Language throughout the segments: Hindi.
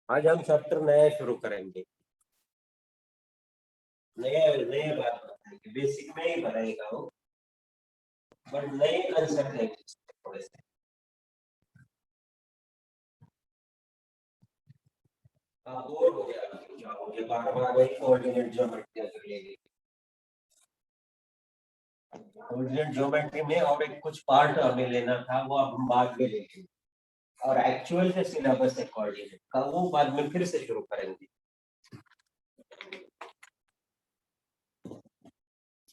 आज हम चैप्टर नया शुरू करेंगे। नया नया बात बताएंगे, बेसिक में ही बनाएगा वो, बट नए कंसेप्ट है थोड़े से। आप बोर हो जाएगा, क्या हो गया, बार बार वही कोऑर्डिनेट ज्योमेट्री कर लेंगे। कोऑर्डिनेट ज्योमेट्री में और एक कुछ पार्ट हमें लेना था, वो अब हम बाद में लेंगे। और एक्चुअल जो सिलेबस है कोऑर्डिनेट का, वो बाद में फिर से शुरू करेंगे।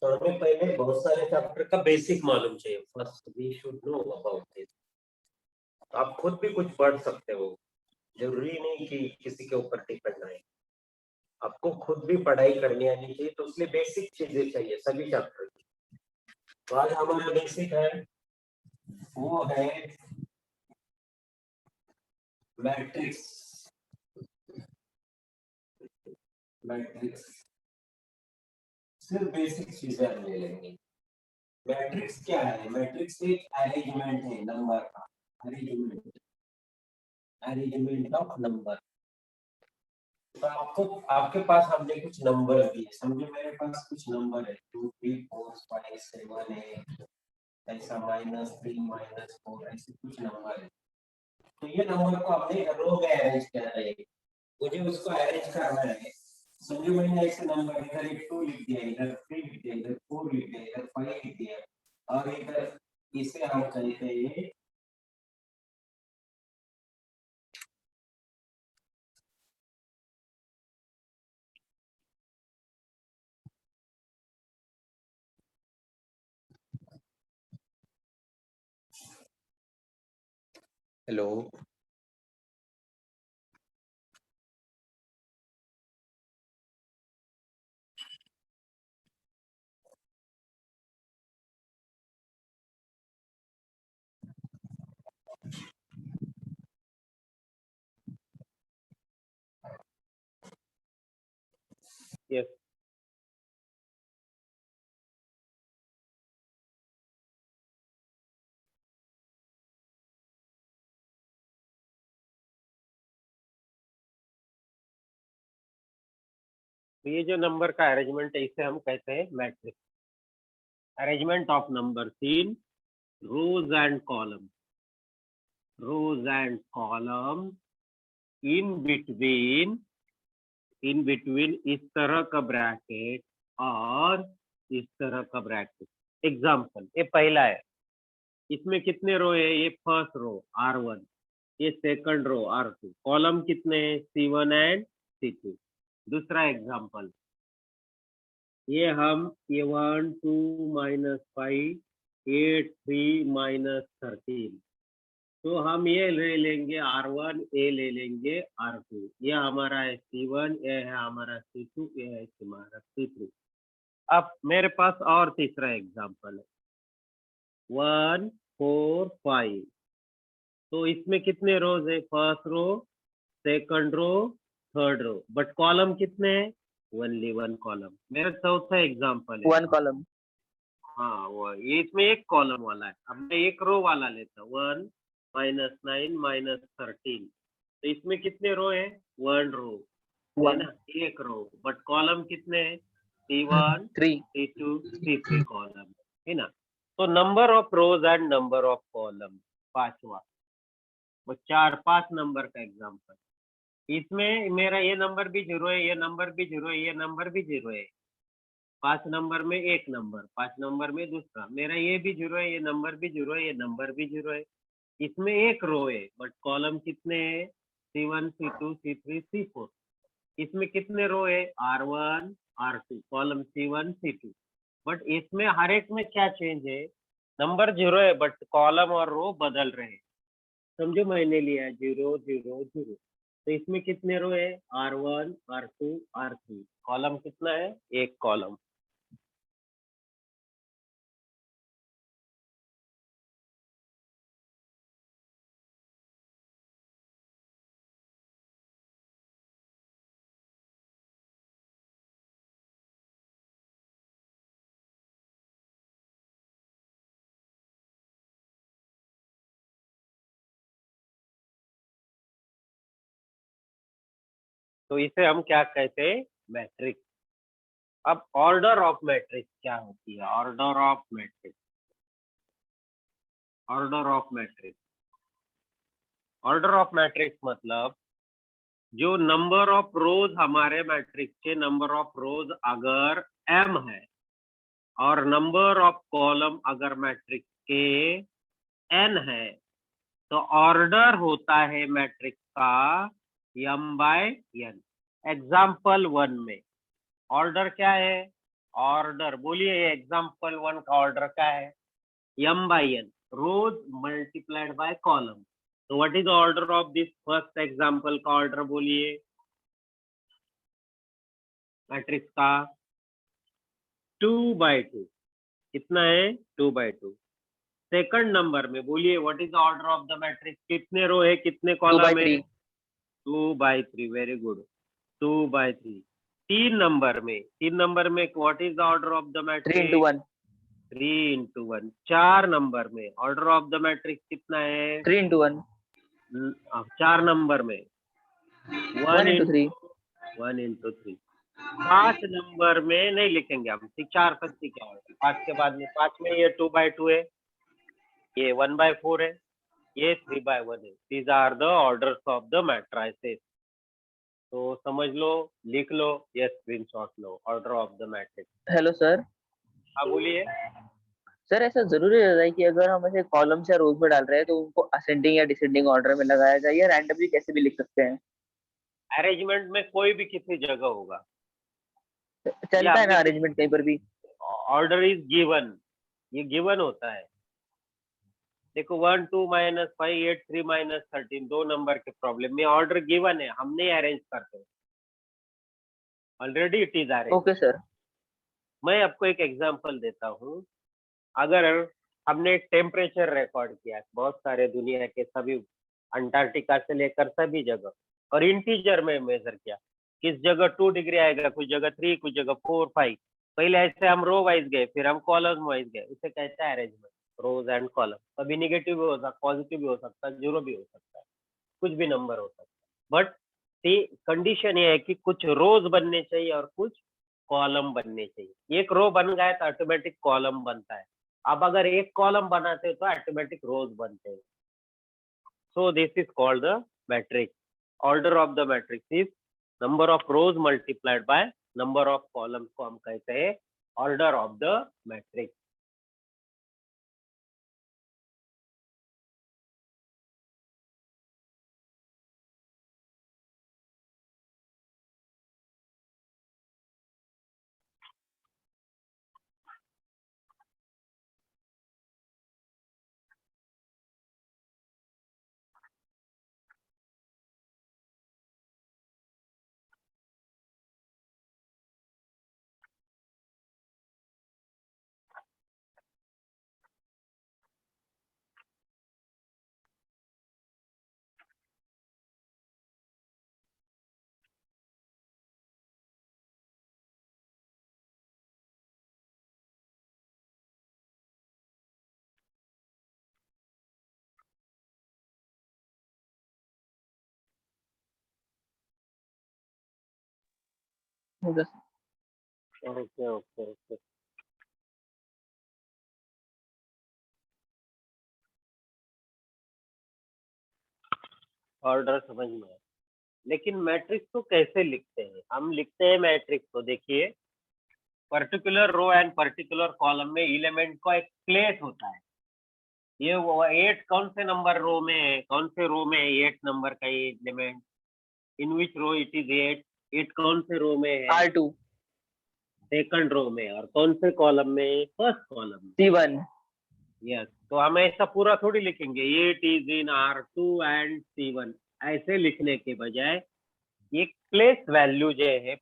तो हमें पहले बहुत सारे चैप्टर का बेसिक मालूम चाहिए। First we should know about this. आप खुद भी कुछ पढ़ सकते हो, जरूरी नहीं कि किसी के ऊपर डिपेंड रहे। आपको खुद भी पढ़ाई करनी आनी चाहिए, तो उसलिए बेसिक चीजें चाहिए सभी चैप्टर की। तो आज हमारा बेसिक है, वो है मैट्रिक्स। मैट्रिक्स सिर्फ बेसिक चीजें हम ले लेंगे। मैट्रिक्स क्या है? मैट्रिक्स एक अरेंजमेंट है नंबर का। Arrangement, arrangement of number. तो आपको, आपके पास हमने कुछ नंबर दिए, समझो मेरे पास कुछ नंबर है 2 3 4 5 7 8, ऐसा -3 -4, ऐसे कुछ नंबर है। तो ये नंबर को हमने रो में अरेंज करना है, मुझे उसको अरेंज करना है। समझो मैंने ऐसे नंबर इधर एक 2 लिख दिया, इधर 3 लिख दिया, इधर 4 लिख दिया, इधर 5 लिख दिया, और इधर इसे हम कहते हैं हेलो। यस, तो ये जो नंबर का अरेंजमेंट है इसे हम कहते हैं matrix. Arrangement of number in rows and columns, rows and columns in between, in between इस तरह का ब्रैकेट और इस तरह का ब्रैकेट। एग्जाम्पल, ये पहला है, इसमें कितने रो है? ये फर्स्ट रो R1, ये सेकंड रो R2, कॉलम कितने हैं? C1 and C2। दूसरा एग्जाम्पल, ये हम ये 1 2 -5 8 3 -13, तो हम ये ले लेंगे R1, ए ले लेंगे R2, ये हमारा है C1, ये है हमारा C2, ये है हमारा C3। अब मेरे पास और तीसरा एग्जांपल है 1 4 5, तो इसमें कितने रोज है? First row, second row, third row, but column कितने हैं? Only one column. मेरा चौथा एग्जांपल है, वन कॉलम। हाँ वो ये, इसमें एक कॉलम वाला है। अब मैं एक रो वाला लेता हूँ, 1 -9 -13, तो इसमें कितने रो है? वन रो है ना, एक रो, बट कॉलम कितने हैं? C1 3 C2 C3 कॉलम, है ना। तो number of rows and number of column, पांचवा, वो 4 5 नंबर का एग्जांपल। इसमें मेरा ये नंबर भी 0 है, ये नंबर भी 0 है, ये नंबर भी 0 है। 5 नंबर में एक नंबर, 5 नंबर में दूसरा, मेरा ये भी 0 है, ये नंबर भी 0 है, ये नंबर भी 0 है। इसमें एक रो है, बट कॉलम कितने हैं? C1 C2 C3 C4। इसमें कितने रो है? R1 R2, column C1 C2, but इसमें हर एक में क्या चेंज है? नंबर 0 है, बट कॉलम और रो बदल रहे हैं। समझो मैंने लिया 0 0 0, तो इसमें कितने रो है? R1 R2 R3, कॉलम कितना है? एक कॉलम। तो इसे हम क्या कहते हैं, मैट्रिक्स। अब ऑर्डर ऑफ मैट्रिक्स क्या होती है, order of matrix, order of matrix, order of matrix मतलब जो नंबर ऑफ रोज हमारे मैट्रिक्स के नंबर ऑफ रोज अगर m है और नंबर ऑफ कॉलम अगर मैट्रिक्स के n है, तो ऑर्डर होता है मैट्रिक्स का m/n। एग्जाम्पल 1 में ऑर्डर क्या है, ऑर्डर बोलिए, एग्जाम्पल 1 का ऑर्डर क्या है, m/n, rows multiplied by column. तो what is order of this first example का ऑर्डर बोलिए, मैट्रिक्स का 2/2, कितना है 2/2। सेकंड नंबर में बोलिए what is order of the matrix, कितने रो है कितने कॉलम है, 2/3, वेरी गुड, 2/3। तीन नंबर में what is the order of the matrix, 3/1। चार नंबर में ऑर्डर ऑफ द मैट्रिक्स कितना है, 3/1। चार नंबर में 1/3। पांच नंबर में नहीं लिखेंगे हम, 4 तक क्या होगा, 5 के बाद में 5 में ये 2/2 है, ये 1/4 है, ये 3/1 है। These are the orders of the matrices. तो समझ लो, लिख लो, ये स्क्रीनशॉट लो, order of the matrix. Hello sir. हाँ बोलिए। सर ऐसा जरूरी रहता है कि अगर हम ऐसे कॉलम्स या रोज में डाल रहे हैं तो उनको असेंडिंग या डिसेंडिंग ऑर्डर में लगाया जाए, या रैंडमली कैसे भी लिख सकते हैं? अरेंजमेंट में कोई भी किसी जगह होगा, चलता है ना अरेंजमेंट कहीं पर भी? ऑर्डर इज गिवन, ये गिवन होता है। देखो 1 2 -5 8 3 -13 दो नंबर के प्रॉब्लम में ऑर्डर गिवन है, हम नहीं अरेंज करते, already it is arrange. Okay sir. मैं आपको एक एग्जांपल देता हूँ। अगर हमने टेम्परेचर रिकॉर्ड किया बहुत सारे दुनिया के सभी, अंटार्कटिका से लेकर सभी जगह, और इंटीजर में मेजर किया, किस जगह 2 डिग्री आएगा, कुछ जगह 3, कुछ जगह 4 5। पहले ऐसे हम रो वाइज गए, फिर हम कॉलम वाइज गए, इसे कहते हैं अरेंजमेंट, रोज एंड कॉलम। कभी निगेटिव भी हो सकता है, पॉजिटिव भी हो सकता है, जीरो भी हो सकता है, कुछ भी नंबर हो सकता है। बट कंडीशन ये है कि कुछ रोज बनने चाहिए और कुछ कॉलम बनने चाहिए। एक रो बन गया तो ऑटोमेटिक कॉलम बनता है, अब अगर एक कॉलम बनाते हो तो ऑटोमेटिक रोज बनते हैं। So this is called the matrix. Order of the matrix is number of rose multiplied by number of columns को हम कहते हैं order of the matrix. Okay okay okay okay, order समझ में आया। लेकिन मैट्रिक्स को कैसे लिखते हैं, हम लिखते हैं मैट्रिक्स को, देखिए particular row and particular column में एलिमेंट का एक प्लेस होता है। ये 8 कौन से नंबर रो में है, कौन से रो में है 8 नंबर का ये element, in which row it is 8, 8 कौन से रो में है, R2 सेकंड रो में, और कौन से कॉलम में, फर्स्ट कॉलम में, C1। यस। तो हम ऐसा पूरा थोड़ी लिखेंगे 8 is in R2 and C1, ऐसे लिखने के बजाय ये प्लेस वैल्यू जो है,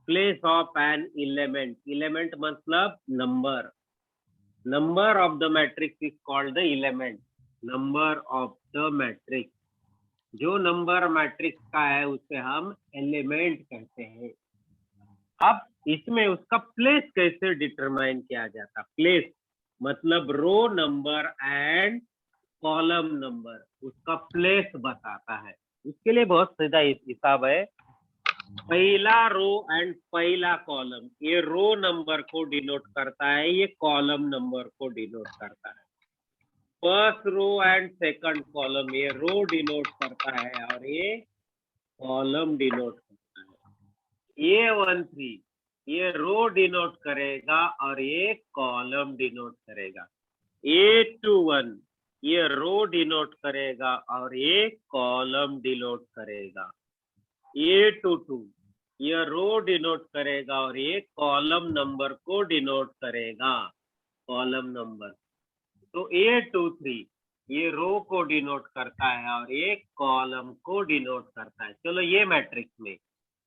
place of an element, element मतलब number, number of the matrix is called the element, number of the matrix. जो नंबर मैट्रिक्स का है उसे हम एलिमेंट कहते हैं। अब इसमें उसका प्लेस कैसे डिटरमाइन किया जाता, प्लेस मतलब row number and column number, उसका प्लेस बताता है। उसके लिए बहुत सीधा हिसाब है। पहला रो एंड पहला कॉलम, ये रो नंबर को डिनोट करता है, ये कॉलम नंबर को डिनोट करता है। First row and second column, ये रो डिनोट करता है और ये कॉलम डिनोट करता है। ये 1 3 ये रो डिनोट करेगा और ये कॉलम डिनोट करेगा। 8 2 1 ये रो डिनोट करेगा और ये कॉलम डिनोट करेगा। 8 2 2 ये रो डिनोट करेगा और ये कॉलम नंबर को डिनोट करेगा, कॉलम नंबर। तो 8 2 3 ये रो को डिनोट करता है और ये कॉलम को डिनोट करता है। चलो ये मैट्रिक्स में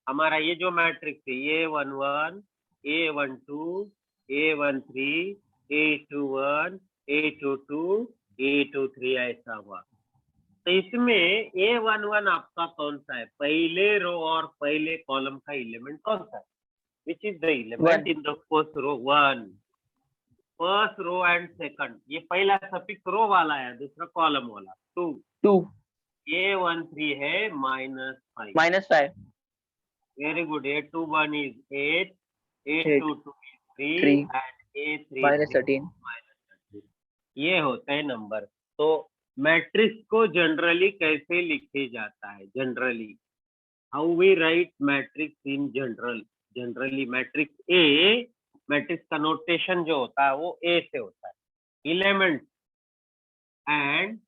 हमारा ये जो मैट्रिक्स है, A11 A12 A13 A21 A22 A23 ऐसा हुआ। तो इसमें A11 आपका कौन सा है? पहले रो और पहले कॉलम का एलिमेंट कौन सा है? Which is the element in the first row? 1। First row and second, ये पहला सफिक्स रो वाला है, दूसरा कॉलम वाला 2। 2 A13 है -5। -5 Very good. A21 is 8, 8 A22 is 3 3 and A33 is -13 -13। ये होते हैं नंबर। तो मैट्रिक्स को जनरली कैसे लिखे जाता है? Generally how we write matrix in general? Generally matrix का नोटेशन जो होता है वो ए से होता है। Element and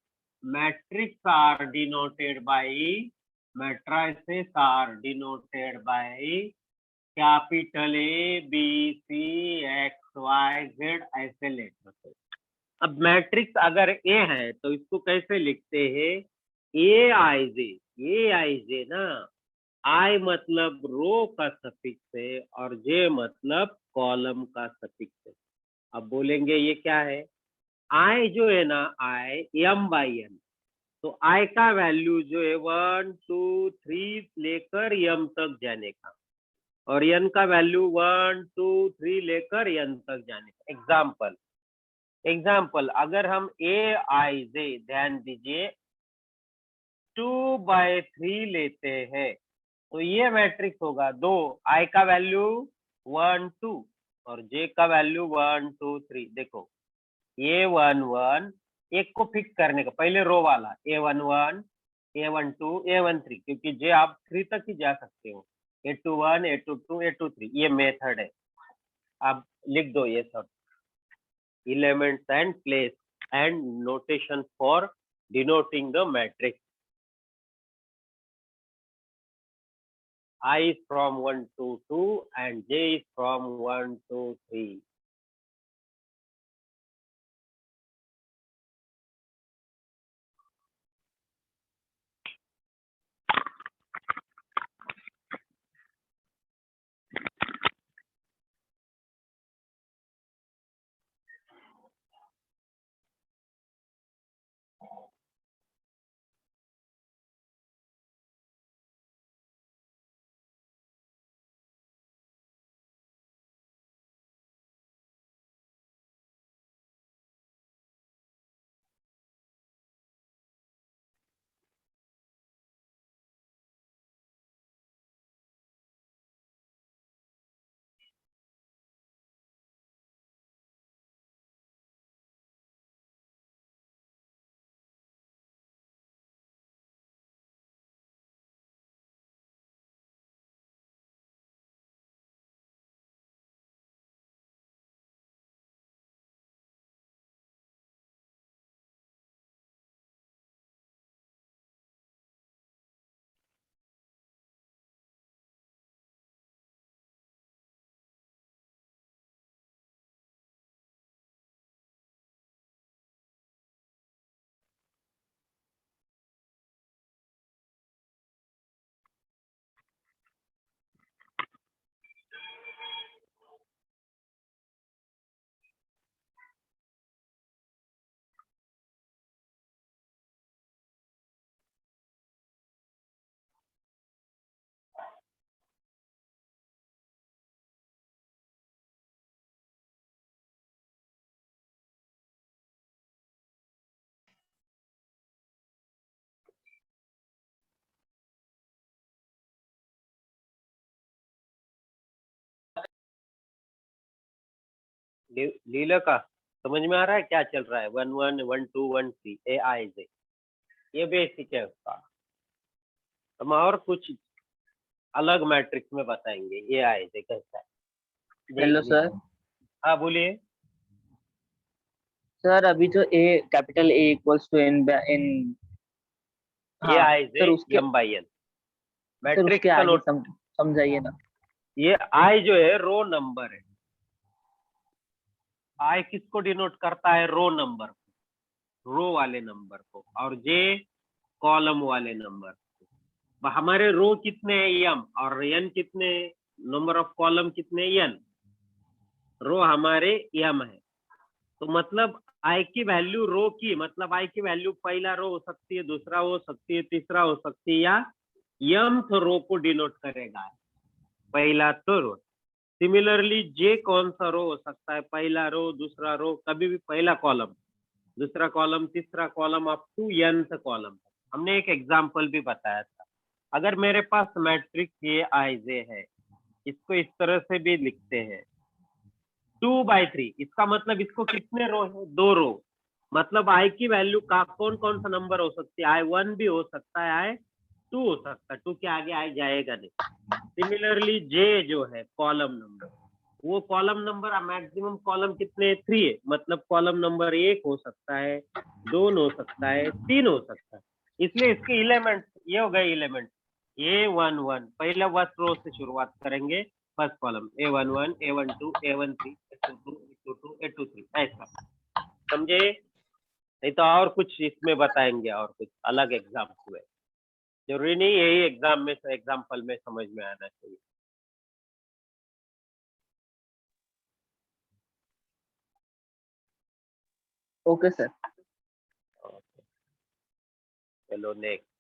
matrix are denoted by matrices are denoted by capital A, B, C, X, Y, Z ऐसे लेटर से। अब मैट्रिक्स अगर ए है तो इसको कैसे लिखते हैं? ए आई जे ना, आई मतलब रो का सफिक्स है और जे मतलब कॉलम का सफिक्स है। अब बोलेंगे ये क्या है? आई जो है ना, आई m/n, तो आई का वैल्यू जो है 1 2 3 लेकर m तक जाने का, और n का वैल्यू 1 2 3 लेकर n तक जाने का। एग्जाम्पल अगर हम A i j, ध्यान दीजिए, 2/3 लेते हैं तो ये मैट्रिक्स होगा। दो i का वैल्यू 1 2 और j का वैल्यू 1 2 3। देखो A11 एक को फिक्स करने का, पहले रो वाला A11 A12 A13, क्योंकि जे आप 3 तक ही जा सकते हो। A21 A22 A23 ये मेथड है। आप लिख दो ये सब elements and place and notation for denoting the matrix. I is from 1 to 2 and J is from 1 to 3. लीला का समझ में आ रहा है क्या चल रहा है? 1 1 1 2 1 3 ए आई जे, ये बेसिक है उसका। हम और कुछ अलग मैट्रिक्स में बताएंगे ए आई जे कैसा है, देख हेलो सर। लीजिए। हाँ बोलिए। सर अभी तो ए कैपिटल ए इक्वल्स टू इन इन ए हाँ आई जे सर, उसके एम बाई एन सर उसके मैट्रिक्स का आगे नोट। समझाइए ना। ये आई जो है रो नंबर है। आई किसको डिनोट करता है? रो नंबर को, रो वाले नंबर को, और जे कॉलम वाले नंबर को। हमारे रो कितने हैं? एम, और एन कितने? नंबर ऑफ कॉलम कितने? एन। रो हमारे एम है, तो मतलब आई की वैल्यू रो की, मतलब आई की वैल्यू पहला रो हो सकती है, दूसरा हो सकती है, तीसरा हो सकती है, या mth रो को डिनोट करेगा पहला तो रो। सिमिलरली जे कौन सा रो हो सकता है? पहला रो, दूसरा रो, कभी भी पहला कॉलम, दूसरा कॉलम, तीसरा column, up to nth column. हमने एक एग्जांपल भी बताया था। अगर मेरे पास मैट्रिक्स ये आई जे है, इसको इस तरह से भी लिखते हैं 2/3, इसका मतलब इसको कितने रो है? 2 रो। मतलब आई की वैल्यू का कौन कौन सा नंबर हो सकती है? आई 1 भी हो सकता है, आई 2 हो सकता है, 2 के आगे आई जाएगा नहीं। सिमिलरली जे जो है कॉलम नंबर, वो कॉलम नंबर मैक्सिमम कॉलम कितने? 3 है, मतलब कॉलम नंबर 1 हो सकता है, 2 हो सकता है, 3 हो सकता है। इसलिए इसके एलिमेंट ये हो गए एलिमेंट A11। पहले फर्स्ट रो से शुरुआत करेंगे, first column A11, A12, A13, A22, A22, A23, ऐसा। समझे? नहीं तो और कुछ इसमें बताएंगे, और कुछ अलग एग्जाम्पल में। जरूरी नहीं यही एग्जाम्पल में समझ में आना चाहिए। Okay sir. चलो नेक्स्ट।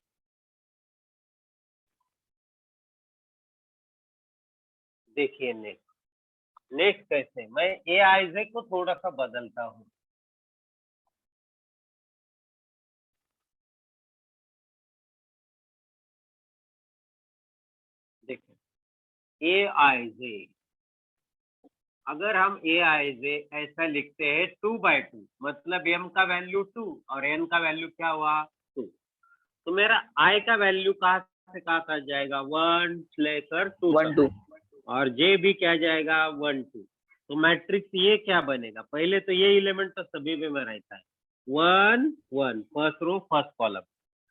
देखिए नेक्स्ट कैसे मैं ए आई जे को थोड़ा सा बदलता हूँ। देखिए ए आई जे, अगर हम ए आई जे ऐसा लिखते हैं 2/2, मतलब m का वैल्यू 2 और n का वैल्यू क्या हुआ? 2। तो मेरा i का वैल्यू कहाँ से कहाँ तक जाएगा? 1 से लेकर 2 1 2 तक, और j भी क्या जाएगा? 1 2। तो मैट्रिक्स ये क्या बनेगा? पहले तो ये एलिमेंट तो सभी में रहता है, 1 1, फर्स्ट रो फर्स्ट कॉलम।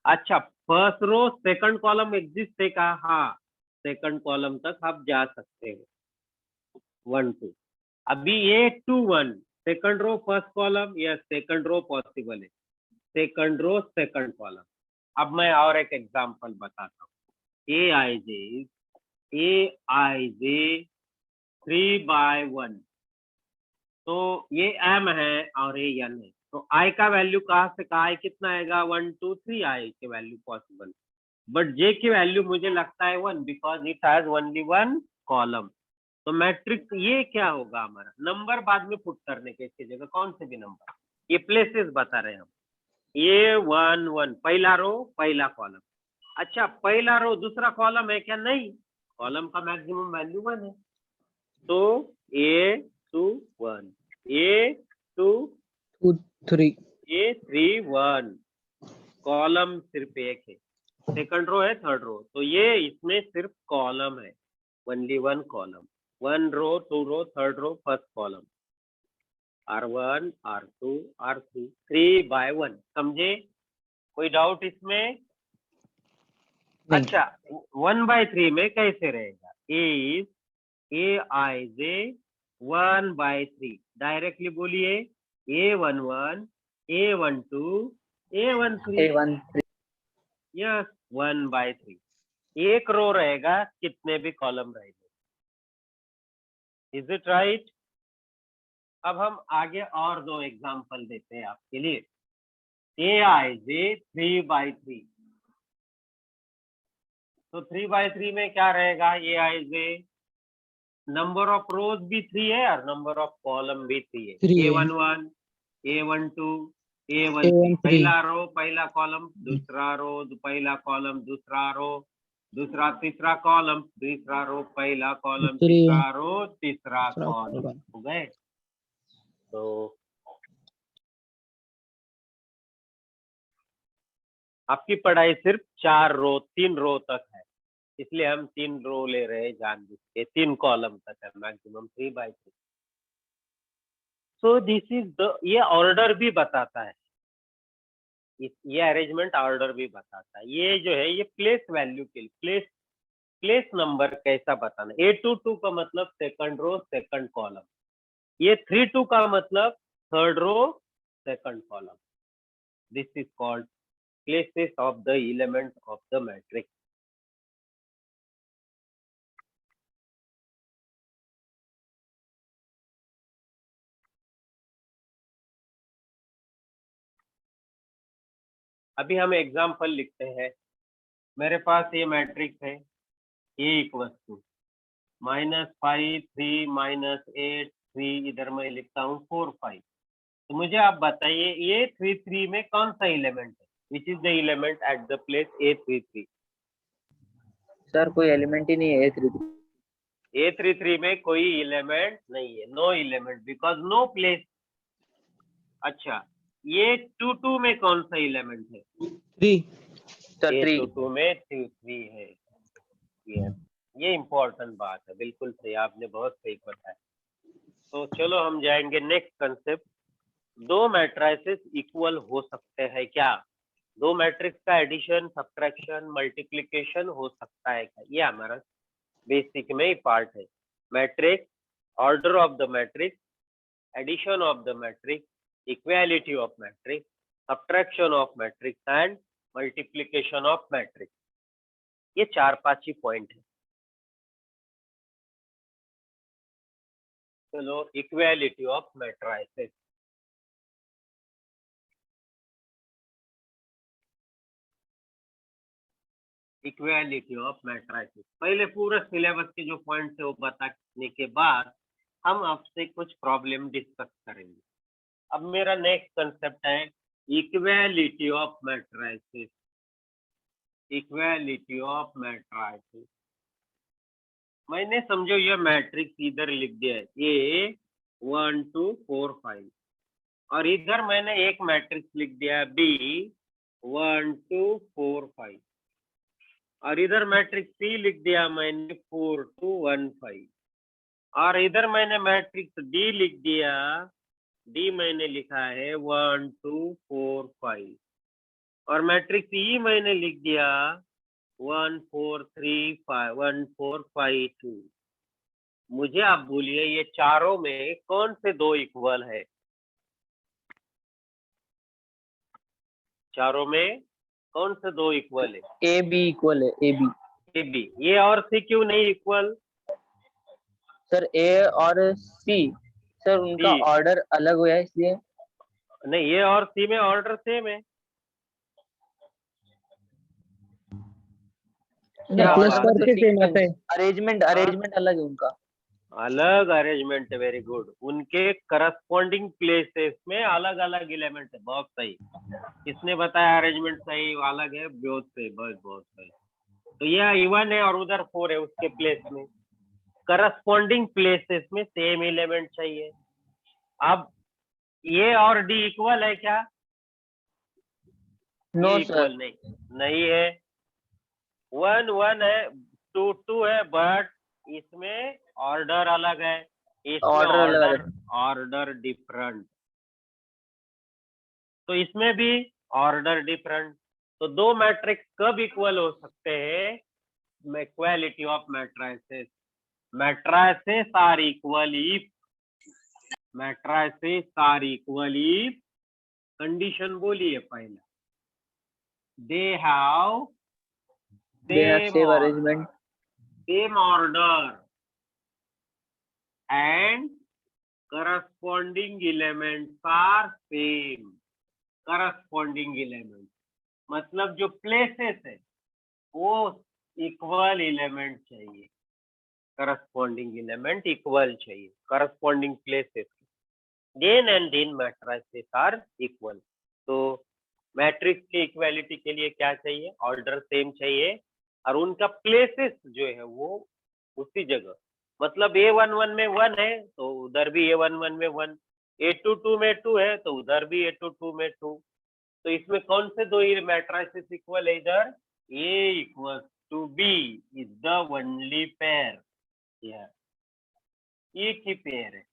अच्छा, first row second column exist है का? हाँ, सेकंड कॉलम तक आप जा सकते हो, 1 2। अभी ये 2 1, सेकंड रो फर्स्ट कॉलम, या सेकंड रो पॉसिबल है, सेकंड रो सेकंड कॉलम। अब मैं और एक एग्जांपल बताता हूँ। ए आई जे 3/1, तो ये m है और ये n है, तो i का वैल्यू कहाँ से कहाँ? आई कितना आएगा? 1 2 3 आई की वैल्यू पॉसिबल, बट j की वैल्यू मुझे लगता है 1, because it has only 1 column. तो मैट्रिक्स ये क्या होगा हमारा? नंबर बाद में पुट करने के, इसकी जगह कौन से भी नंबर, ये प्लेसेस बता रहे हैं हम। ये 1 1, पहला रो पहला कॉलम। अच्छा, पहला रो दूसरा कॉलम है क्या? नहीं, कॉलम का मैक्सिमम वैल्यू 1 है, तो A2 1, A2 2 3 A3 1, कॉलम सिर्फ एक है, सेकंड रो है, थर्ड रो, तो ये इसमें सिर्फ कॉलम है, only 1 column, 1 row 2 row, third row first column, R1 R2 R3, 3/1। समझे? कोई डाउट इसमें? नहीं। अच्छा, 1/3 में कैसे रहेगा? Is A I J 1/3, directly बोलिए A11, A12, A13, A1 3 yes 1/3। एक रो रहेगा, कितने भी कॉलम रहेंगे। Is it right? अब हम आगे और 2 एग्जांपल देते हैं आपके लिए। A I J 3/3, तो 3/3 में क्या रहेगा? A I J number of रोज भी 3 है और नंबर ऑफ कॉलम भी 3 है। 3 है। A11, A12, A13, A1 3 पहला रो पहला कॉलम, दूसरा रो पहला कॉलम, दूसरा रो दूसरा, तीसरा कॉलम, तीसरा रो पहला कॉलम, 3 तीसरा रो तीसरा कॉलम। कॉलम। हो गए? तो आपकी पढ़ाई सिर्फ 3 रो तक है, इसलिए हम 3 रो ले रहे हैं जानबूझ के, 3 कॉलम तक है, maximum 3/3। So this is the, ये ऑर्डर भी बताता है, ये अरेंजमेंट ऑर्डर भी बताता है। ये जो है ये प्लेस वैल्यू के लिए, प्लेस नंबर कैसा बताना। A22 का मतलब सेकंड रो सेकंड कॉलम, ये 32 का मतलब third row second column. This is called places of the element of the matrix। अभी हम एग्जाम्पल लिखते हैं। मेरे पास ये मैट्रिक्स है, ये इक्वल्स टू -5 3 -8 3, इधर मैं लिखता हूँ 4 5। तो मुझे आप बताइए ये 3 3 में कौन सा एलिमेंट है, which is the element at the place A33। Sir कोई एलिमेंट ही नहीं है A33। A33 में कोई एलिमेंट नहीं है, no element, because no place. अच्छा, ये 22 में कौन सा एलिमेंट है? 3 सर, 3। A22 में 3 है। ये इम्पोर्टेंट बात है, बिल्कुल सही, आपने बहुत सही बताया। तो चलो हम जाएंगे नेक्स्ट कंसेप्ट। दो मैट्रिसेस इक्वल हो सकते हैं क्या? दो मैट्रिक्स का एडिशन, सब्ट्रैक्शन, मल्टीप्लिकेशन हो सकता है क्या? ये हमारा बेसिक में ही पार्ट है। Matrix, order of the matrix, addition of the matrix, equality of matrix, subtraction of matrix and multiplication of matrix. ये 4-5 ही पॉइंट है। चलो, equality of matrices. Equality of matrices, पहले पूरा सिलेबस के जो पॉइंट्स है वो बताने के बाद हम आपसे कुछ प्रॉब्लम डिस्कस करेंगे। अब मेरा नेक्स्ट कंसेप्ट है equality of matrices. Equality of matrices, मैंने समझो ये मैट्रिक्स इधर लिख दिया है A 1 2 4 5, और इधर मैंने एक मैट्रिक्स लिख दिया है B 1 2 4 5, और इधर मैट्रिक्स C लिख दिया मैंने 4 2 1 5, और इधर मैंने मैट्रिक्स D लिख दिया, D मैंने लिखा है 1 2 4 5, और मैट्रिक्स E मैंने लिख दिया 1 4 3 5 1 4 5 2। मुझे आप बोलिए ये चारों में कौन से दो इक्वल है? चारों में कौन से दो इक्वल है? A B इक्वल है, A B। A B. ये और सी क्यों नहीं इक्वल? सर A और C, सर उनका C। ऑर्डर अलग हुआ है इसलिए। नहीं, ये और सी में ऑर्डर सेम है। अरेंजमेंट अलग है उनका। अलग अरेंजमेंट है, वेरी गुड। उनके करस्पॉन्डिंग प्लेसेस में अलग अलग एलिमेंट है, बहुत सही। किसने बताया अरेंजमेंट सही अलग है? बहुत सही, बहुत सही। तो यह इवन है और उधर 4 है, उसके प्लेस में करस्पॉन्डिंग प्लेसेस में सेम एलिमेंट चाहिए। अब ये और डी इक्वल है क्या? No equal sir. नहीं है। 1 1 है, 2 2 है, बट इसमें ऑर्डर अलग है, इसमें ऑर्डर अलग है। ऑर्डर डिफरेंट, तो इसमें भी ऑर्डर डिफरेंट। तो दो मैट्रिक्स कब इक्वल हो सकते हैं? Equality of matrices. Matrices are equal if, matrices are equal if, condition बोलिए पहला, they have same arrangement, same order and corresponding elements are same। corresponding elements मतलब जो प्लेसेस है वो इक्वल एलिमेंट चाहिए, करस्पॉन्डिंग एलिमेंट इक्वल चाहिए, corresponding places. Then and then matrices are equal. तो मैट्रिक्स की इक्वालिटी के लिए क्या चाहिए? ऑर्डर सेम चाहिए, और उनका प्लेसेस जो है वो उसी जगह, मतलब A11 में 1 है तो उधर भी A11 में 1, A2 में 2 है तो उधर भी A2 में 2, तो इसमें कौन से दो मैट्रिसेस इक्वल है? इधर A equal to B is the only pair, एक ही पेयर है,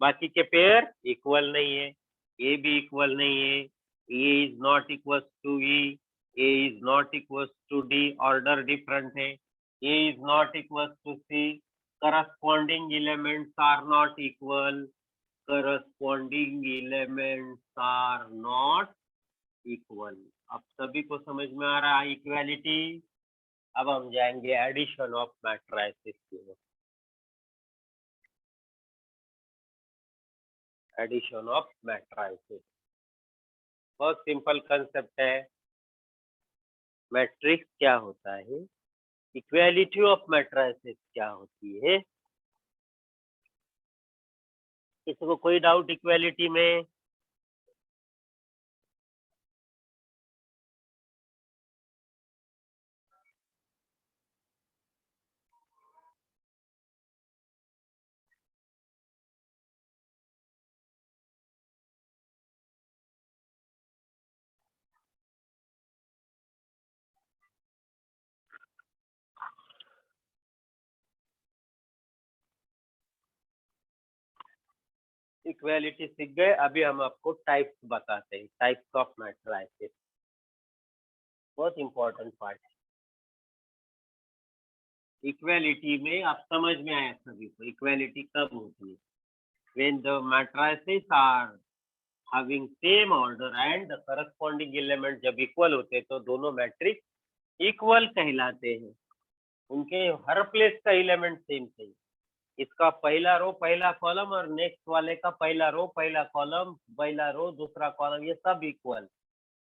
बाकी के पेयर इक्वल नहीं है, ए भी इक्वल नहीं है, A is not equal to E, A is not equal to D, order different है, A is not equal to C, corresponding elements are not equal, corresponding elements are not equal. अब सभी को समझ में आ रहा है इक्वालिटी। अब हम जाएंगे एडिशन ऑफ मैट्रिसेस की ओर। एडिशन ऑफ मैट्रिसेस बहुत सिंपल कंसेप्ट है। मैट्रिक्स क्या होता है, इक्वालिटी ऑफ मैट्रिसेस क्या होती है, किसी को कोई डाउट इक्वालिटी में? इक्वालिटी सीख गए, अभी हम आपको टाइप्स बताते हैं, टाइप्स ऑफ मैट्रिसेस, बहुत इंपॉर्टेंट पार्ट है। इक्वालिटी में आप समझ में आया सभी को, इक्वालिटी कब होती है? when the matrices are having same order and the corresponding element जब इक्वल होते हैं तो दोनों मैट्रिक्स इक्वल कहलाते हैं, उनके हर प्लेस का एलिमेंट सेम चाहिए, इसका पहला रो पहला कॉलम और नेक्स्ट वाले का पहला रो पहला कॉलम पहला रो दूसरा कॉलम, ये सब इक्वल,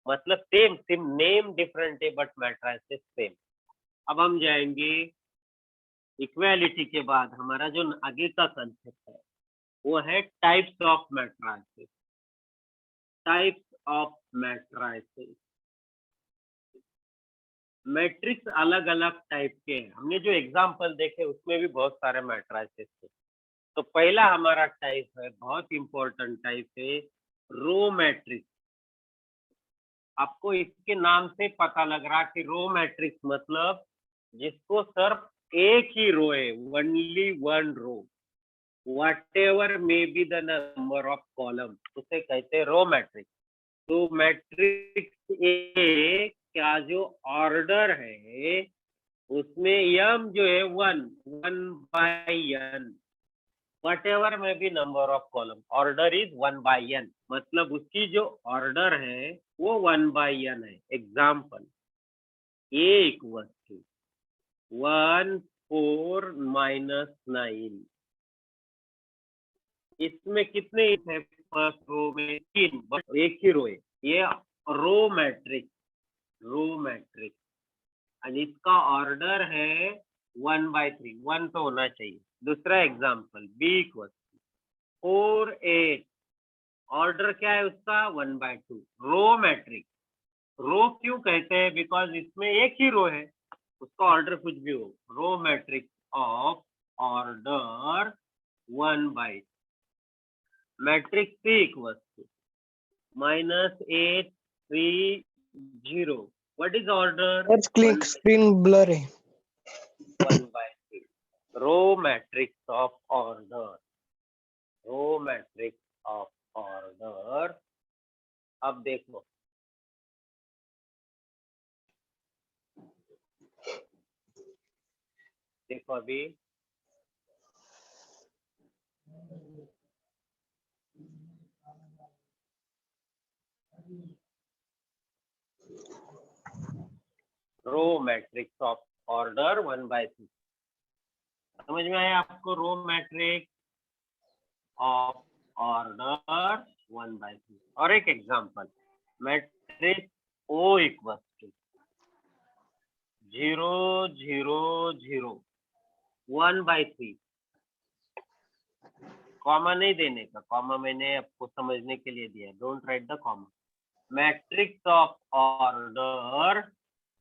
मतलब सेम सेम, नेम डिफरेंट है बट मैट्रिसेस सेम। अब हम जाएंगे इक्वालिटी के बाद हमारा जो आगे का कंसेप्ट है वो है types of matrices. Types of matrices, matrix अलग अलग टाइप के हैं, हमने जो एग्जांपल देखे उसमें भी बहुत सारे मैट्रिसेस थे। तो पहला हमारा टाइप है, बहुत इंपॉर्टेंट टाइप है, रो मैट्रिक्स। आपको इसके नाम से पता लग रहा कि रो मैट्रिक्स मतलब जिसको सिर्फ एक ही रो है, only one row, whatever may be the number of column, उसे कहते हैं रो मैट्रिक्स। तो मैट्रिक्स ए का जो ऑर्डर है उसमें यम जो है one by n, whatever may be number of column, order is 1/n, मतलब उसकी जो ऑर्डर है वो 1/n है। एग्जाम्पल a इक्वल टू 1 4 -9, इसमें कितने है? फर्स्ट रो में 3, बट एक ही रो है, ये रो मैट्रिक्स, रो मैट्रिक्स, और इसका ऑर्डर है 1/3, 1 तो होना चाहिए। दूसरा एग्जांपल b इक्वल 4 8, ऑर्डर क्या है उसका? 1/2, रो मैट्रिक्स। रो क्यों कहते हैं? बिकॉज इसमें एक ही रो है, उसका ऑर्डर कुछ भी हो, row matrix of order 1/2। Matrix C equal to -8 3 0, what is order? Screen blur है। 1/3, row matrix of order, row matrix of order. अब देखो अभी रो मैट्रिक्स ऑफ ऑर्डर 1/3, समझ में आया आपको? Row matrix of order 1/3। और एक example, matrix O equal to 0 0 0 1/3, comma नहीं देने का, कॉमा मैंने आपको समझने के लिए दिया, don't write the comma. Matrix of order,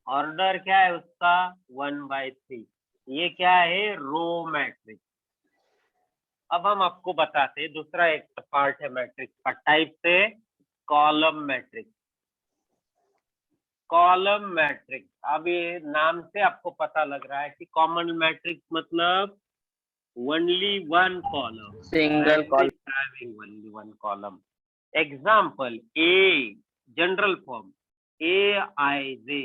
order क्या है उसका? 1/3, ये क्या है? Row matrix. अब हम आपको बताते हैं दूसरा एक पार्ट है मैट्रिक्स का, टाइप से कॉलम मैट्रिक्स। कॉलम मैट्रिक्स, अब ये नाम से आपको पता लग रहा है कि कॉमन मैट्रिक्स मतलब only one column, Single column. matrix having only one column. Example A, general form A I J,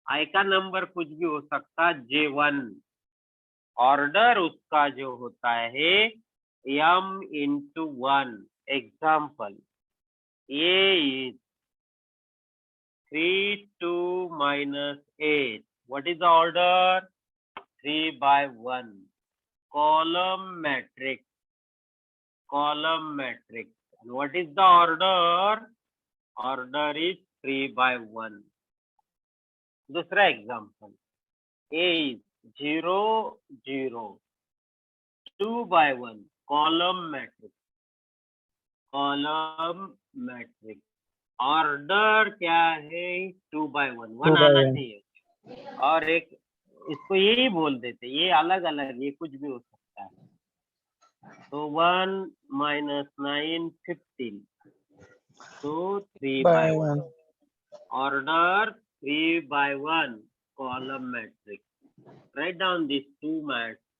I का नंबर कुछ भी हो सकता, J1, ऑर्डर उसका जो होता है m into 1. Example A is 3 2 minus 8. What is the order? 3 by 1. Column matrix. Column matrix. And what is the order? Order is 3 by 1. दूसरा example. A is 0 0. 2 by 1. Column matrix. Column matrix. Order क्या है? 2 by 1. 1 by आना 1. चाहिए. और एक इसको यही बोल देते, ये अलग अलग, ये कुछ भी हो सकता है. तो 1 minus 9 15. So 3 by 1. Order 3 by 1. Column matrix. Write down these two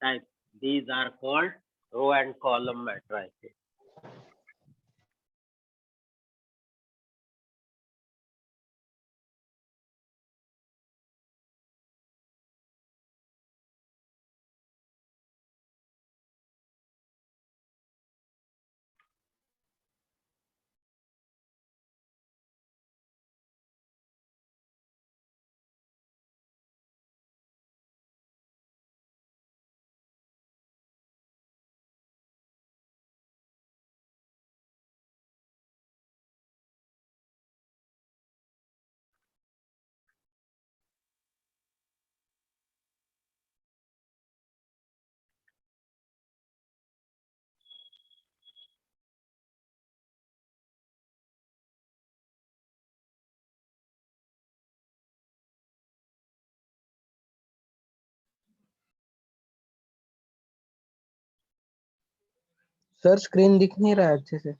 types. These are called row and column matrices. Sir screen दिख नहीं रहा है अच्छे से।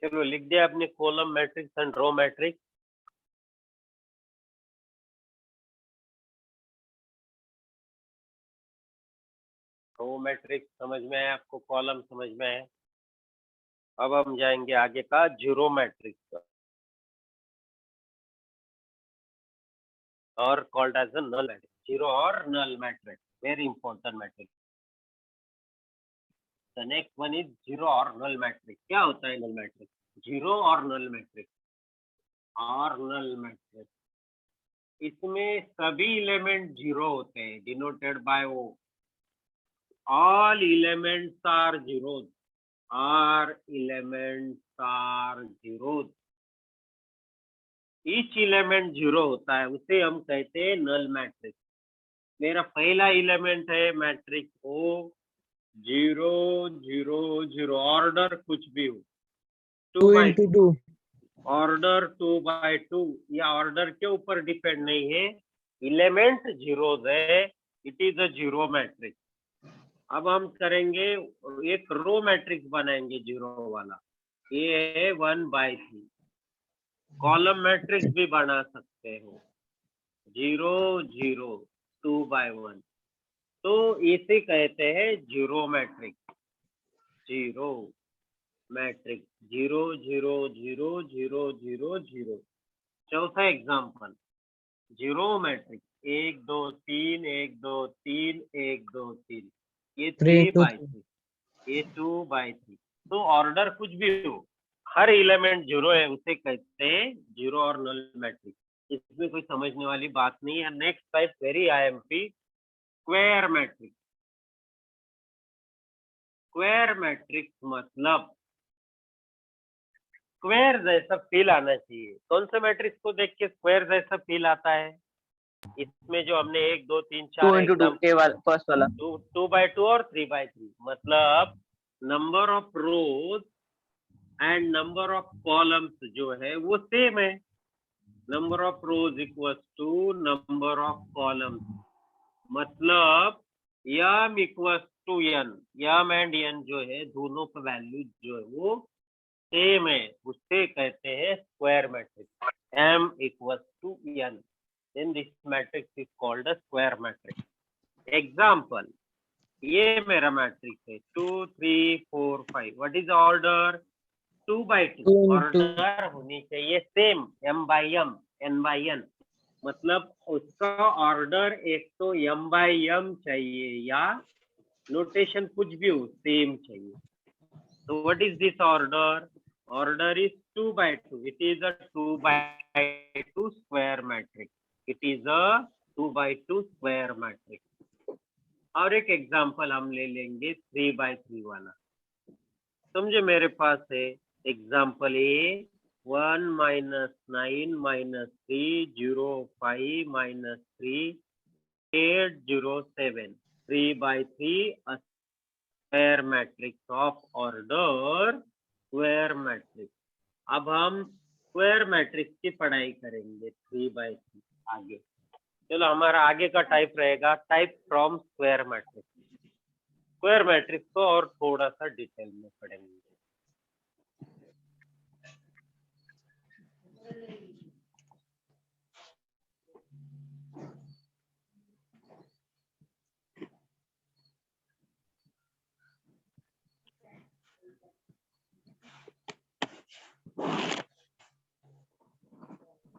चलो लिख दिया आपने column matrix and row matrix. Row matrix समझ में है आपको, कॉलम समझ में है। अब हम जाएंगे आगे का जीरो मैट्रिक्स का, और called as a null matrix. Zero or null matrix, very important matrix. The next one is zero or null matrix. क्या होता है नल matrix? Zero or null matrix, और नल मैट्रिक्स इसमें सभी एलिमेंट जीरो होते हैं, denoted by O. All elements are zero, are elements are zero. Each element zero होता है, उसे हम कहते हैं नल मैट्रिक्स। मेरा पहला एलिमेंट है मैट्रिक्स ओ, 0 0 0 ऑर्डर कुछ भी हो, 2 2 by into 2. ऑर्डर 2 by 2, या ऑर्डर के ऊपर डिपेंड नहीं है, एलिमेंट जीरोज है, it is a zero matrix. अब हम करेंगे एक रो मैट्रिक्स बनाएंगे जीरो वाला, ये है 1/3। कॉलम मैट्रिक्स भी बना सकते हो, 0 0 2/1, तो इसे कहते हैं जीरो मैट्रिक्स। Zero matrix 0 0 0 0 0 0। चौथा एग्जाम्पल, जीरो मैट्रिक्स 1 2 3 1 2 3 1 2 3, ये 3 2 3/3, ये 2/3। तो ऑर्डर कुछ भी हो, हर एलिमेंट जीरो है, उसे कहते हैं जीरो और नल मैट्रिक्स। इसमें कोई समझने वाली बात नहीं है। Next type very IMP, square matrix. Square matrix मतलब स्क्वायर जैसा फील आना चाहिए। कौन से मैट्रिक्स को देख के स्क्वायर जैसा फील आता है? इसमें जो हमने 1 2 3 2 4 into 2 एग्जाम्पल, ए वाला फर्स्ट वाला 2/2 और 3/3, मतलब number of rows and number of columns जो है वो सेम है। Number of rows equals to number of columns, मतलब m equals to n, m and n जो है दोनों का वैल्यू जो है वो सेम है, उससे कहते हैं square matrix. m equals to n, then this matrix is called a square matrix. Example, ये मेरा मैट्रिक्स है 2 3 4 5, what is order? 2/2। 2 into order होनी चाहिए सेम, m by m n by n, मतलब उसका ऑर्डर एक तो m by m चाहिए या नोटेशन कुछ भी हो सेम चाहिए। तो what is this order? Order is 2/2. It is a 2/2 square matrix. It is a 2/2 square matrix. और एक एग्जांपल हम ले लेंगे 3/3 वाला। समझे, मेरे पास है example A 1 -9 -3 0 5 -3 8 0 7, 3/3 a square matrix of order square matrix. अब हम स्क्वायर मैट्रिक्स की पढ़ाई करेंगे 3/3 आगे। चलो, हमारा आगे का टाइप रहेगा type from square matrix. Square matrix को और थोड़ा सा डिटेल में पढ़ेंगे।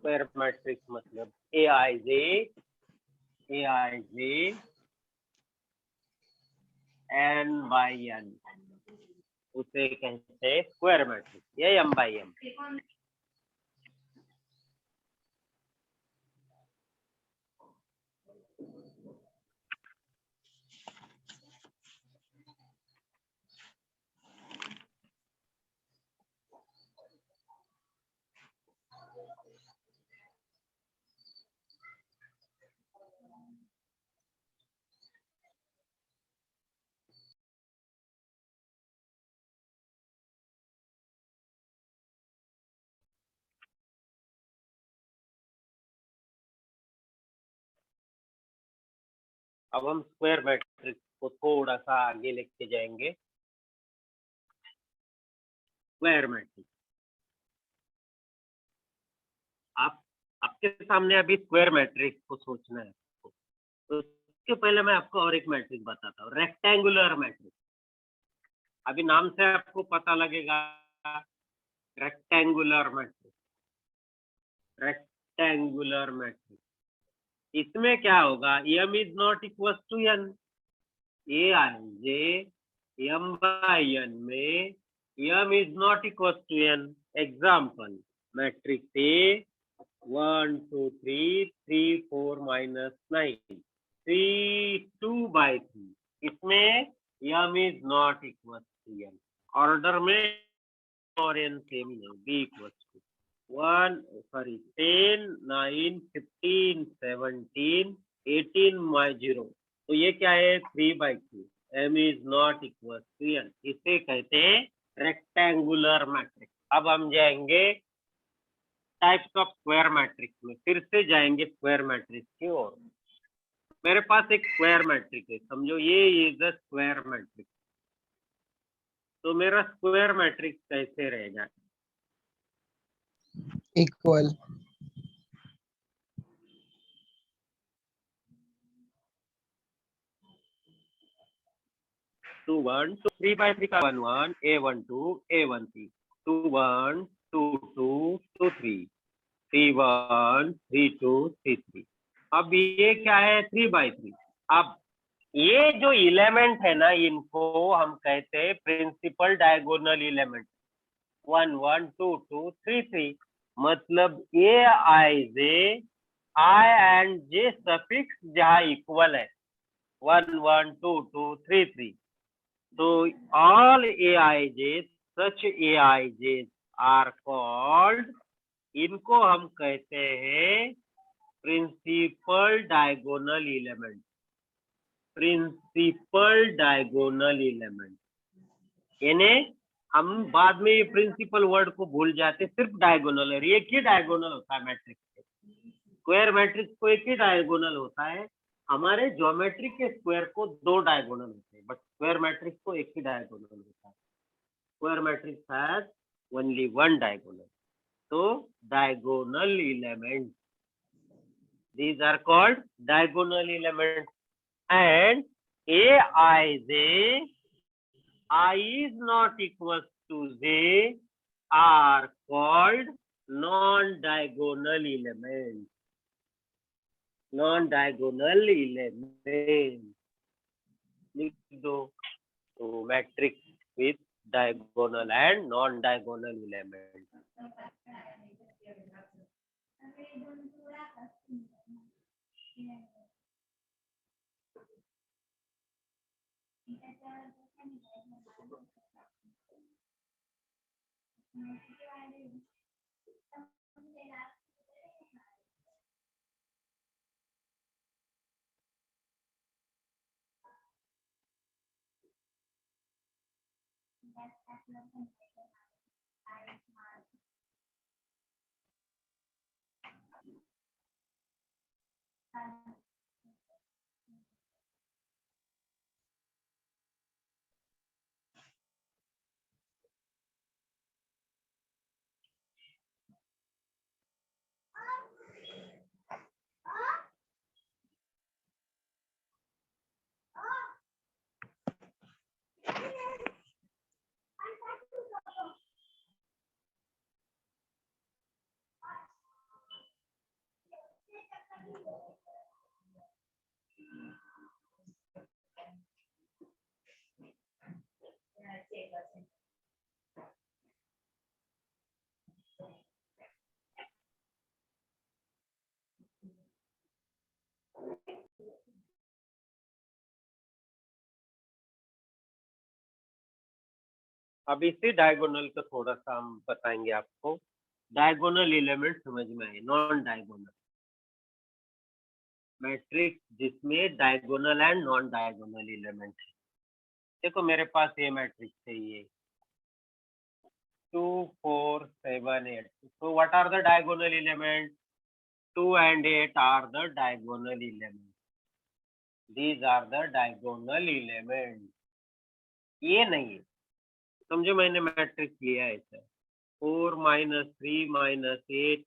स्क्वायर मैट्रिक्स मतलब aij n by n, उसे कहते हैं स्क्वायर मैट्रिक्स, या m by m। अब हम स्क्वायर मैट्रिक्स को थोड़ा सा आगे लेके जाएंगे। स्क्वायर मैट्रिक्स, आपके सामने अभी स्क्वायर मैट्रिक्स को सोचना है। तो उसके पहले मैं आपको और एक मैट्रिक्स बताता हूँ, रेक्टेंगुलर मैट्रिक्स। अभी नाम से आपको पता लगेगा, रेक्टेंगुलर मैट्रिक्स। रेक्टेंगुलर मैट्रिक्स, इसमें क्या होगा? m is not equal to n, aij m by n में m is not equal to n। Example, matrix A 1 2 3 3 4 -9 3 2/3, इसमें m is not equal to n। Order में और n सेम है, b equals to 10 9 15 17 18 0, तो ये क्या है? 3/3। m is not equal to n, इसे कहते हैं रेक्टेंगुलर मैट्रिक्स। अब हम जाएंगे टाइप्स ऑफ स्क्वायर मैट्रिक्स में, फिर से जाएंगे स्क्वायर मैट्रिक्स की ओर। मेरे पास एक स्क्वायर मैट्रिक्स है, समझो ये इज अ स्क्वायर मैट्रिक्स। तो मेरा स्क्वायर मैट्रिक्स कैसे रहेगा? इक्वल 2 1 2 3 by 3 का 1 1 a1 2 a1 3 2 1 2 2 2 3 3 1 3 2 3 3। अब ये क्या है? 3 by 3। अब ये जो एलिमेंट है ना, इनको हम कहते हैं प्रिंसिपल डायगोनल एलिमेंट। 1 1 2 2 3 3 मतलब ए आई जे आई एंड जे सफिक्स जहाँ इक्वल है 1 1 2 2 3 3। So all AIJs, such AIJs are called, इनको हम कहते हैं principal diagonal element. Principal diagonal element यानी हम बाद में ये प्रिंसिपल वर्ड को भूल जाते, सिर्फ डायगोनल है। एक ही डायगोनल होता है मैट्रिक्स के, स्क्वायर मैट्रिक्स को एक ही डायगोनल होता है। हमारे ज्योमेट्री के स्क्वायर को 2 डायगोनल होते हैं, बट स्क्वायर मैट्रिक्स को एक ही डायगोनल होता है। Square matrix has only 1 diagonal. तो diagonal element, these are called diagonal elements, and aij I is not equal to j are called non-diagonal elements। non-diagonal element लिख दो। तो matrix with diagonal and non diagonal element. अब इसी डायगोनल का थोड़ा सा हम बताएंगे आपको। डायगोनल एलिमेंट समझ में आए। नॉन डायगोनल मैट्रिक्स जिसमें diagonal and non diagonal element है। देखो मेरे पास ये मैट्रिक्स है, ये 2 4 7 8। so what are the diagonal elements? 2 and 8 are the diagonal elements। these are the diagonal elements। ये नहीं है, समझो मैंने मैट्रिक्स लिया है ऐसा 4 -3 -8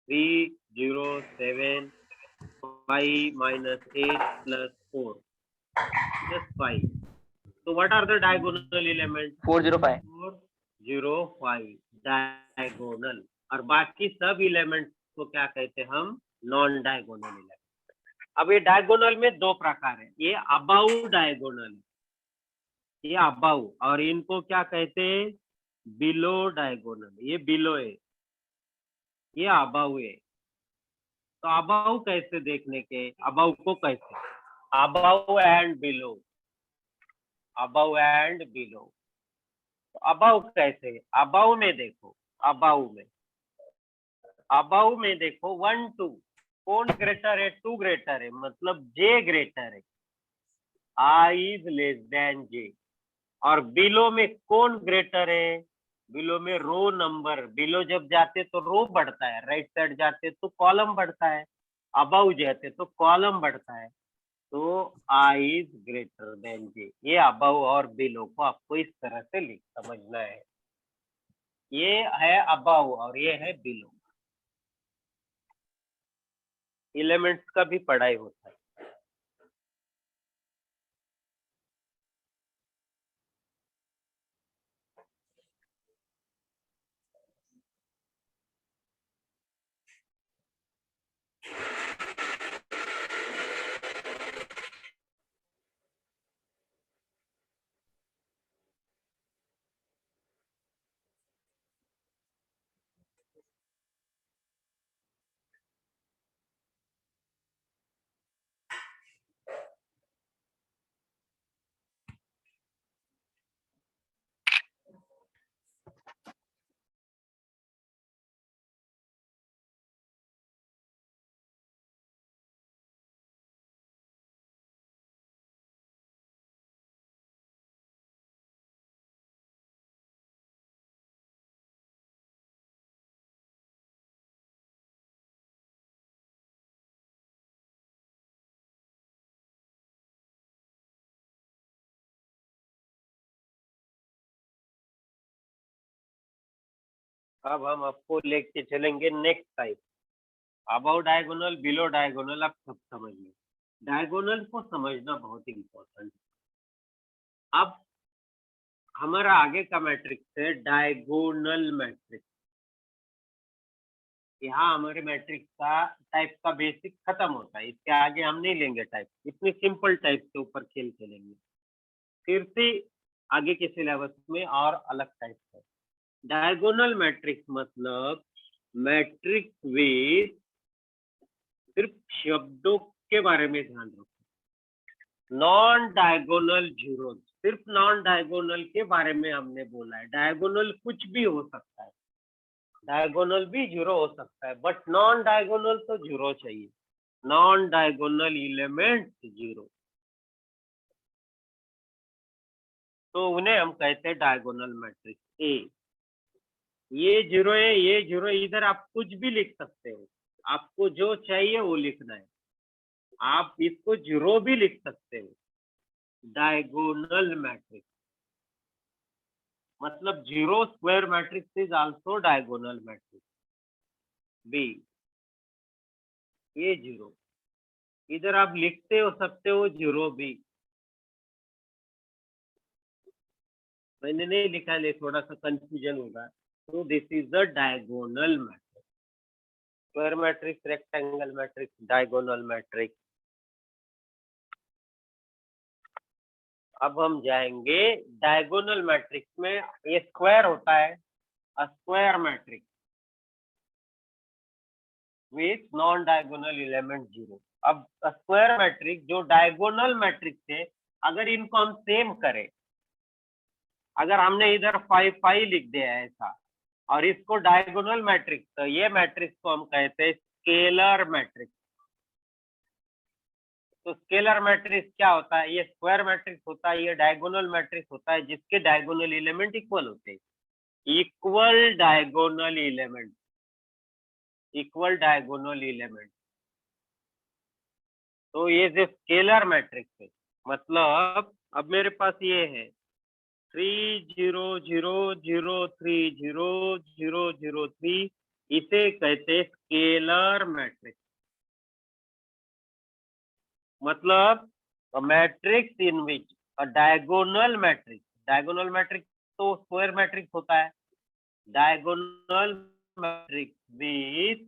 3 0 7 5 -8 + 4 + 5। so what are the diagonal elements? 405 405 diagonal. और बाकी सब एलिमेंट्स को क्या कहते हैं हम? Non diagonal element. अब ये डायगोनल में 2 प्रकार है। ये अबाउ डायगोनल, ये अबाउ, और इनको क्या कहते हैं? Below diagonal. ये बिलो है, ये अबाउ है। तो अबाउ कैसे देखने के? अबाउ को कैसे? About and below, about and below. तो अबाउ कैसे? अबाउ में देखो, अबाउ में देखो 1 2 कौन ग्रेटर है? 2 ग्रेटर है, मतलब जे ग्रेटर है। आई इज लेस देन जे। और बिलो में कौन ग्रेटर है? बिलो में रो नंबर, बिलो जब जाते तो रो बढ़ता है, राइट साइड जाते तो कॉलम बढ़ता है, अबव जाते तो कॉलम बढ़ता है। तो आई इज ग्रेटर देन जे, ये अबव और बिलो को आपको इस तरह से समझना है। ये है अबव और ये है बिलो। एलिमेंट्स का भी पढ़ाई होता है। अब हम आपको लेके चलेंगे next type, above diagonal, below diagonal. आप सब समझ लो, डायगोनल को समझना बहुत इंपॉर्टेंट। अब हमारा आगे का मैट्रिक्स है डायगोनल मैट्रिक्स। यहाँ हमारे मैट्रिक्स का टाइप का बेसिक खत्म होता है, इसके आगे हम नहीं लेंगे टाइप, इतनी सिंपल टाइप के ऊपर खेल खेलेंगे। फिर से आगे के सिलेबस में और अलग टाइप है। डायगोनल मैट्रिक्स मतलब मैट्रिक्स विथ, सिर्फ शब्दों के बारे में ध्यान रखो, नॉन डायगोनल जीरो, सिर्फ नॉन डायगोनल के बारे में हमने बोला है। डायगोनल कुछ भी हो सकता है, डायगोनल भी जीरो हो सकता है, बट नॉन डायगोनल तो जीरो चाहिए, नॉन डायगोनल एलिमेंट जीरो, तो उन्हें हम कहते हैं डायगोनल मैट्रिक्स ए। ये जीरो है, ये जीरो, इधर आप कुछ भी लिख सकते हो, आपको जो चाहिए वो लिखना है, आप इसको जीरो भी लिख सकते हो। डायगोनल मैट्रिक्स मतलब zero square matrix is also diagonal matrix B. ये जीरो, इधर आप लिखते हो सकते हो जीरो बी, मैंने नहीं लिखा है, थोड़ा सा कंफ्यूजन होगा। तो this is the diagonal matrix, square matrix, rectangle matrix, diagonal matrix. अब हम जाएंगे डायगोनल मैट्रिक्स में, ये स्क्वायर होता है, square matrix with non diagonal element zero. अब स्क्वायर मैट्रिक्स जो डायगोनल मैट्रिक्स है, अगर इनको हम सेम करें, अगर हमने इधर 5 लिख दिया है ऐसा, और इसको डायगोनल मैट्रिक्स, तो ये मैट्रिक्स को हम कहते हैं स्केलर मैट्रिक्स। तो स्केलर मैट्रिक्स क्या होता है? ये स्क्वायर मैट्रिक्स होता है, ये डायगोनल मैट्रिक्स होता है जिसके डायगोनल एलिमेंट इक्वल होते हैं, equal diagonal element, equal diagonal element. तो ये जो स्केलर मैट्रिक्स है, मतलब अब मेरे पास ये है 3 0 0 0 3 0 0 0 3, इसे कहते हैं स्केलर मैट्रिक्स। मतलब मैट्रिक्स इन विच डायगोनल मैट्रिक्स, डायगोनल मैट्रिक्स तो स्क्वायर मैट्रिक्स होता है, diagonal matrix with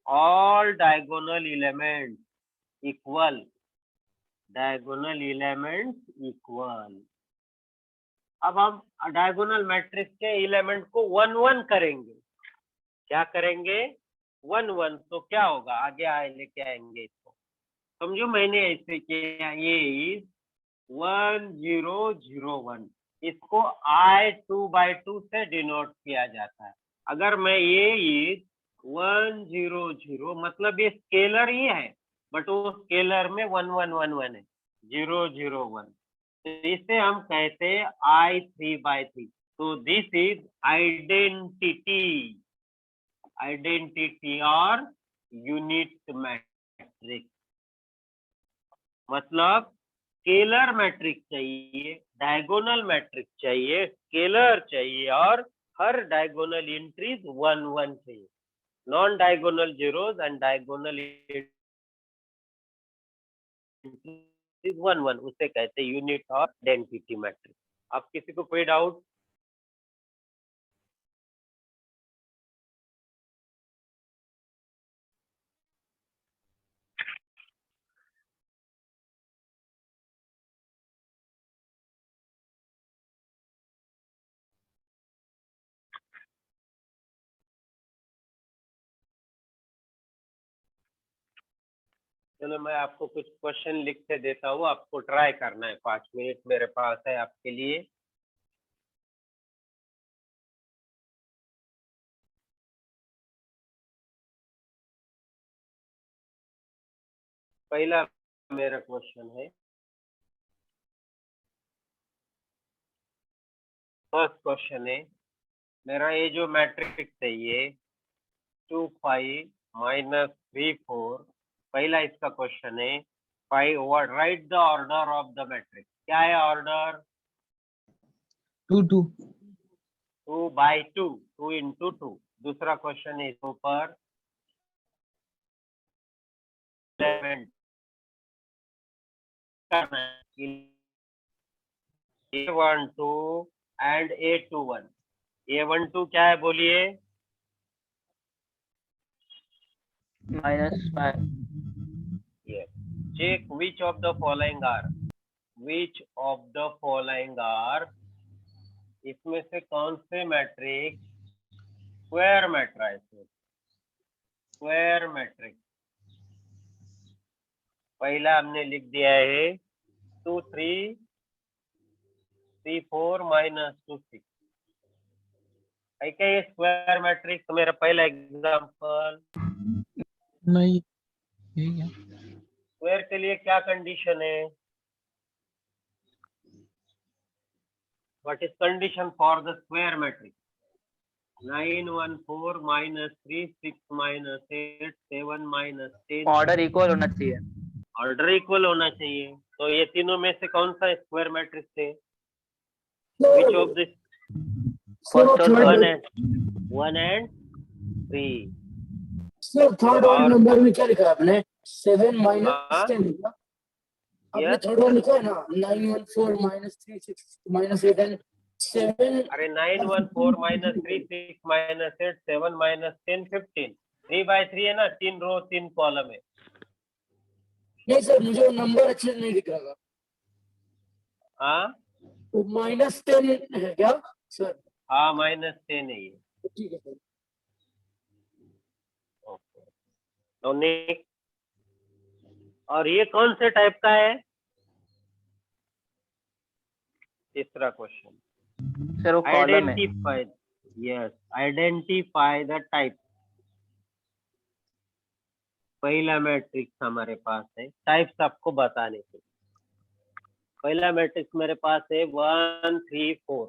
all diagonal elements equal, diagonal elements equal. अब हम डायगोनल मैट्रिक्स के एलिमेंट को 1 1 करेंगे। क्या करेंगे? 1 1। तो क्या होगा? आगे आए लेके आएंगे इसको, समझो मैंने ऐसे किया, ये इज 1 0 0 1, इसको I2/2 से डिनोट किया जाता है। अगर मैं ये इज 1 0 0, मतलब ये स्केलर ही है, बट वो स्केलर में 1 1 1 1 है, 001, तो इसे हम कहते हैं I3/3। तो दिस इज आइडेंटिटी और यूनिट मैट्रिक्स। मतलब स्केलर मैट्रिक्स चाहिए, डायगोनल मैट्रिक्स चाहिए, स्केलर चाहिए और हर डायगोनल एंट्रीज 1 1 चाहिए। Non diagonal zeros and diagonal entries 1 1, उसे कहते हैं यूनिट और आइडेंटिटी मैट्रिक्स। आप किसी को कोई डाउट? चलो मैं आपको कुछ क्वेश्चन लिख के देता हूँ, आपको ट्राई करना है। 5 मिनट मेरे पास है आपके लिए। पहला मेरा क्वेश्चन है, फर्स्ट क्वेश्चन है मेरा, ये जो मैट्रिक्स है ये 2 5 -3 4, पहला इसका क्वेश्चन है 5 what, right the order of the matrix. क्या है ऑर्डर? 2 2 2/2, 2 into 2। दूसरा क्वेश्चन है इसके ऊपर एलिमेंट करना है, A12 and A21। A12 क्या है बोलिए? -5। Yes. Check which of the following are, इसमें से कौन से matrix square matrix? Square matrix पहला हमने लिख दिया है 2 3 3 4 -2 6। है क्या ये स्क्वायर मैट्रिक्स? मेरा पहला एग्जांपल। नहीं, ये क्या? स्क्वायर के लिए क्या कंडीशन है? What is condition for the square matrix? 9 1 4 -3 6 -8 7 -10। Order equal होना चाहिए। ऑर्डर इक्वल होना चाहिए। तो ये तीनों में से कौन सा स्क्वायर मैट्रिक्स है? Which of this? फर्स्ट और one third. And 1 and 3। Sir third वाले और नंबर में क्या लिखा है आपने? 7 हाँ, -10 लिखा आपने? यस। थर्ड वाला लिखा है ना 9 1 4 -3 6 -8 एंड 7। अरे 9 1 4 -3 6 -8 7 -10 15, 3/3 है ना, 3 रो 3 कॉलम है। नहीं सर, मुझे वो नंबर अच्छे से नहीं दिख रहा। हाँ वो -10 है क्या सर? हाँ, -10 है ये। ठीक है सर। ओके, तो नेक्स्ट, और ये कौन से टाइप का है? तीसरा क्वेश्चन, सर वो कॉलम है। Identify, yes, identify the type. पहला मैट्रिक्स हमारे पास है, टाइप्स आपको बताने के। पहला मैट्रिक्स मेरे पास है 1 3 4,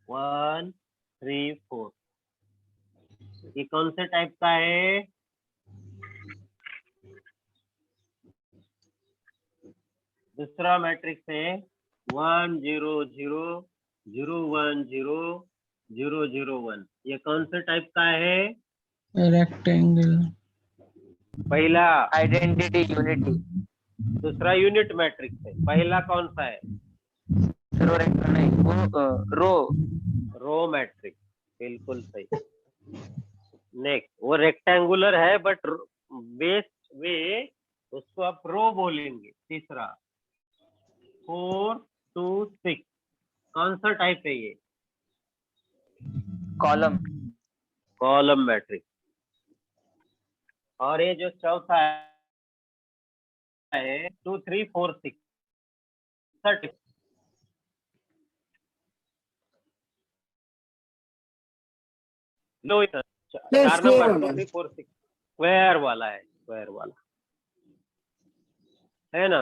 1 3 4। ये कौन से टाइप का है? दूसरा मैट्रिक्स है 1 0 0 0 1 0 0 0 1। ये कौन से टाइप का है? रेक्टेंगल। पहला आइडेंटिटी यूनिटी। दूसरा यूनिट मैट्रिक्स है। पहला कौन सा है? सर वो नहीं, वो रो। रो मैट्रिक्स, बिल्कुल सही। नेक्स्ट, वो रेक्टेंगुलर है बट बेस वे उसको आप रो बोलेंगे। तीसरा 4 2 6, कौन सा टाइप है ये? कॉलम। Column matrix. और ये जो चौथा है 2 3 4 6, लो इधर, 4 नंबर 2 3 4 6, स्क्वायर वाला है, स्क्वायर वाला है ना।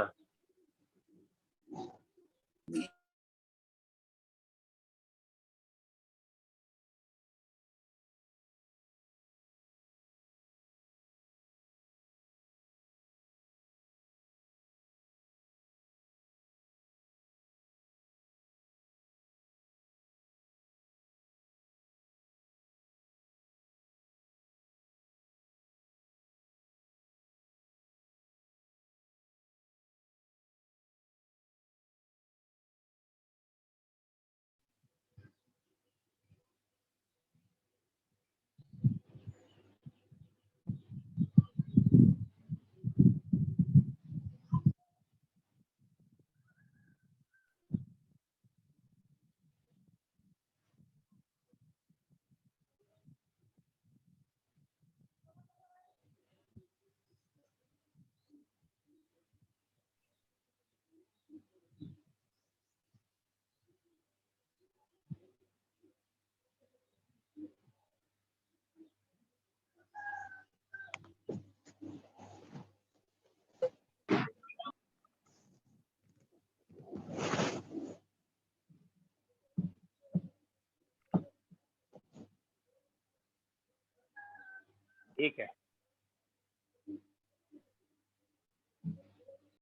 ठीक है।